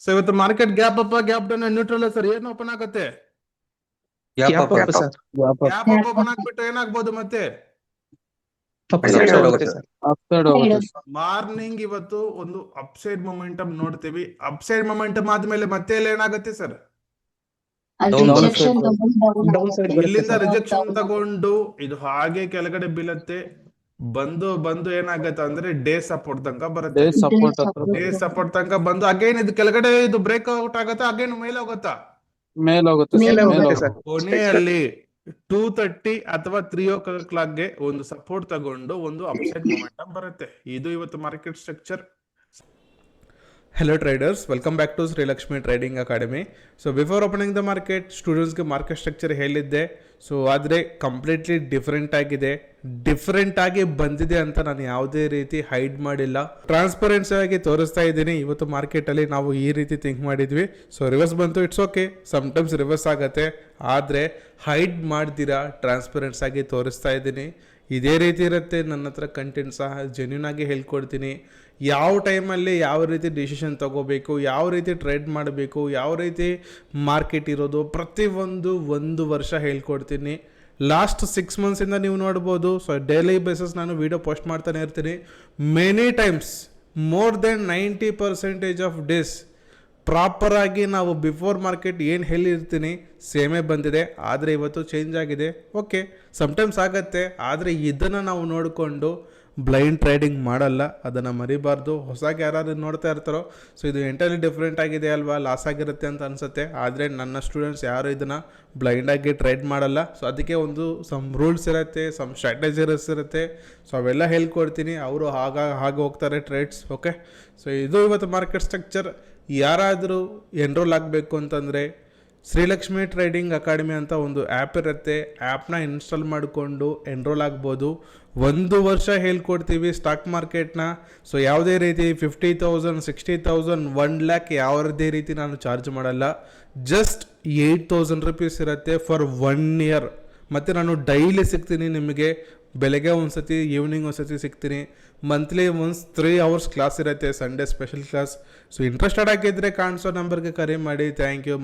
So ಇವತ್ತು market gap up gap down neutral sir ಏನು open ಆಗುತ್ತೆ? Gap up sir. Gap up open ಆಗ್ಬಿಟ್ಟು ಏನಾಗ್ಬೋದು ಮತ್ತೆ? ಅಪ್ಸೈಡ್ ಹೋಗುತ್ತೆ ಸರ್. ಮಾರ್ನಿಂಗ್ ಇವತ್ತು ಒಂದು ಅಪ್ಸೈಡ್ ಮೊಮೆಂಟಮ್ ನೋಡ್ತೀವಿ. ಅಪ್ಸೈಡ್ ಮೊಮೆಂಟಮ್ ಆದ್ಮೇಲೆ ಮತ್ತೆ ಎಲ್ಲ ಏನಾಗುತ್ತೆ ಸರ್? ಇಲ್ಲಿಂದ ರಿಜೆಕ್ಷನ್ ತಗೊಂಡು ಇದು ಹಾಗೆ ಕೆಳಗಡೆ ಬೀಳತ್ತೆ. ಬಂದು ಏನಾಗತ್ತೆ ಅಂದ್ರೆ ಡೇ ಸಪೋರ್ಟ್ ತನಕ ಬರುತ್ತೆ. ಡೇ ಸಪೋರ್ಟ್ ತನಕ ಬಂದು ಅಗೇನ್ ಇದು ಕೆಳಗಡೆ ಇದು ಬ್ರೇಕ್ಔಟ್ ಆಗತ್ತಾ ಅಗೇನ್ ಮೇಲೆ ಹೋಗುತ್ತಾ? ಮೇಲೆ ಹೋಗುತ್ತೆ ಸರ್. ಕೊನೆಯಲ್ಲಿ 2:30 ಅಥವಾ 3:00 ಗೆ ಒಂದು ಸಪೋರ್ಟ್ ತಗೊಂಡು ಒಂದು ಅಪ್ಸೈಡ್ ಮೊಮೆಂಟಮ್ ಬರುತ್ತೆ. ಇದು ಇವತ್ತು market structure. Hello traders, welcome back to Sri Lakshmi Trading Academy. So before opening the market, students ಗೆ ಮಾರ್ಕೆಟ್ ಸ್ಟ್ರಕ್ಚರ್ ಹೇಳಿದ್ದೆ. ಸೊ ಆದರೆ ಕಂಪ್ಲೀಟ್ಲಿ ಡಿಫ್ರೆಂಟ್ ಆಗಿ ಬಂದಿದೆ ಅಂತ ನಾನು ಯಾವುದೇ ರೀತಿ ಹೈಡ್ ಮಾಡಿಲ್ಲ, ಟ್ರಾನ್ಸ್ಪರೆನ್ಸಿ ಆಗಿ ತೋರಿಸ್ತಾ ಇದ್ದೀನಿ. ಇವತ್ತು ಮಾರ್ಕೆಟಲ್ಲಿ ನಾವು ಈ ರೀತಿ ಥಿಂಕ್ ಮಾಡಿದ್ವಿ. ಸೊ ರಿವರ್ಸ್ ಬಂತು, ಇಟ್ಸ್ ಓಕೆ, ಸಮ್ಟೈಮ್ಸ್ ರಿವರ್ಸ್ ಆಗುತ್ತೆ, ಆದರೆ ಹೈಡ್ ಮಾಡ್ದಿರಾ ಟ್ರಾನ್ಸ್ಪರೆನ್ಸ್ ಆಗಿ ತೋರಿಸ್ತಾ ಇದ್ದೀನಿ. ಇದೇ ರೀತಿ ಇರುತ್ತೆ ನನ್ನ ಹತ್ರ ಕಂಟೆಂಟ್ ಸಹ ಜೆನ್ಯೂನ್ ಆಗಿ ಹೇಳ್ಕೊಡ್ತೀನಿ. ಯಾವ ಟೈಮಲ್ಲಿ ಯಾವ ರೀತಿ ಡಿಸಿಷನ್ ತಗೋಬೇಕು, ಯಾವ ರೀತಿ ಟ್ರೇಡ್ ಮಾಡಬೇಕು, ಯಾವ ರೀತಿ ಮಾರ್ಕೆಟ್ ಇರೋದು ಪ್ರತಿಯೊಂದು 1 ವರ್ಷ ಹೇಳ್ಕೊಡ್ತೀನಿ. ಲಾಸ್ಟ್ 6 ಮಂತ್ಸಿಂದ ನೀವು ನೋಡ್ಬೋದು. ಸೊ ಡೈಲಿ ಬೇಸಿಸ್ ನಾನು ವಿಡಿಯೋ ಪೋಸ್ಟ್ ಮಾಡ್ತಾನೆ ಇರ್ತೀನಿ. Many times more then 90% of days ಪ್ರಾಪರಾಗಿ ನಾವು ಬಿಫೋರ್ ಮಾರ್ಕೆಟ್ ಏನು ಹೇಳಿರ್ತೀನಿ ಸೇಮೇ ಬಂದಿದೆ. ಆದರೆ ಇವತ್ತು ಚೇಂಜ್ ಆಗಿದೆ. ಓಕೆ, ಸಮ್ಟೈಮ್ಸ್ ಆಗತ್ತೆ, ಆದರೆ ಇದನ್ನು ನಾವು ನೋಡಿಕೊಂಡು ಬ್ಲೈಂಡ್ ಟ್ರೇಡಿಂಗ್ ಮಾಡಲ್ಲ, ಅದನ್ನು ಮರಿಬಾರ್ದು. ಹೊಸಾಗಿ ಯಾರು ನೋಡ್ತಾ ಇರ್ತಾರೋ ಸೊ ಇದು ಎಂಟೈರ್ಲಿ ಡಿಫ್ರೆಂಟ್ ಆಗಿದೆ ಅಲ್ವಾ, ಲಾಸ್ ಆಗಿರುತ್ತೆ ಅಂತ ಅನಿಸುತ್ತೆ. ಆದರೆ ನನ್ನ ಸ್ಟೂಡೆಂಟ್ಸ್ ಯಾರು ಇದನ್ನು ಬ್ಲೈಂಡಾಗಿ ಟ್ರೇಡ್ ಮಾಡಲ್ಲ. ಸೊ ಅದಕ್ಕೆ ಒಂದು ಸಮ್ ರೂಲ್ಸ್ ಇರುತ್ತೆ, ಸಮ್ ಸ್ಟ್ರಾಟಜಿಸ್ ಇರುತ್ತೆ. ಸೊ ಅವೆಲ್ಲ ಹೇಳ್ಕೊಡ್ತೀನಿ. ಅವರು ಹಾಗೆ ಹೋಗ್ತಾರೆ ಟ್ರೇಡ್ಸ್. ಓಕೆ, ಸೊ ಇದು ಇವತ್ತು ಮಾರ್ಕೆಟ್ ಸ್ಟ್ರಕ್ಚರ್. ಯಾರಾದರೂ ಎನ್ರೋಲ್ ಆಗಬೇಕು ಅಂತಂದರೆ ಶ್ರೀಲಕ್ಷ್ಮಿ ಟ್ರೇಡಿಂಗ್ ಅಕಾಡೆಮಿ ಅಂತ ಒಂದು ಆ್ಯಪ್ ಇರುತ್ತೆ. ಆ್ಯಪ್ನ ಇನ್ಸ್ಟಾಲ್ ಮಾಡಿಕೊಂಡು ಎನ್ರೋಲ್ ಆಗ್ಬೋದು. 1 ವರ್ಷ ಹೇಳ್ಕೊಡ್ತೀವಿ ಸ್ಟಾಕ್ ಮಾರ್ಕೆಟ್ನ. ಸೊ ಯಾವುದೇ ರೀತಿ 50,000 60,000 1 lakh ಯಾವುದೇ ರೀತಿ ನಾನು ಚಾರ್ಜ್ ಮಾಡಲ್ಲ. ಜಸ್ಟ್ 8,000 rupees ಇರುತ್ತೆ ಫಾರ್ 1 year. ಮತ್ತು ನಾನು ಡೈಲಿ ಸಿಗ್ತೀನಿ ನಿಮಗೆ. ಬೆಳಗ್ಗೆ ಒಂದ್ಸತಿ, ಈವ್ನಿಂಗ್ ಒಂದ್ಸತಿ ಸಿಗ್ತೀನಿ. ಮಂತ್ಲಿ ಒನ್ಸ್ 3 hours ಕ್ಲಾಸ್ ಇರುತ್ತೆ, Sunday special class. So interested ಆಗಿದ್ದರೆ ಕಾಣಿಸೋ ನಂಬರ್ಗೆ ಕರೆ ಮಾಡಿ. Thank you.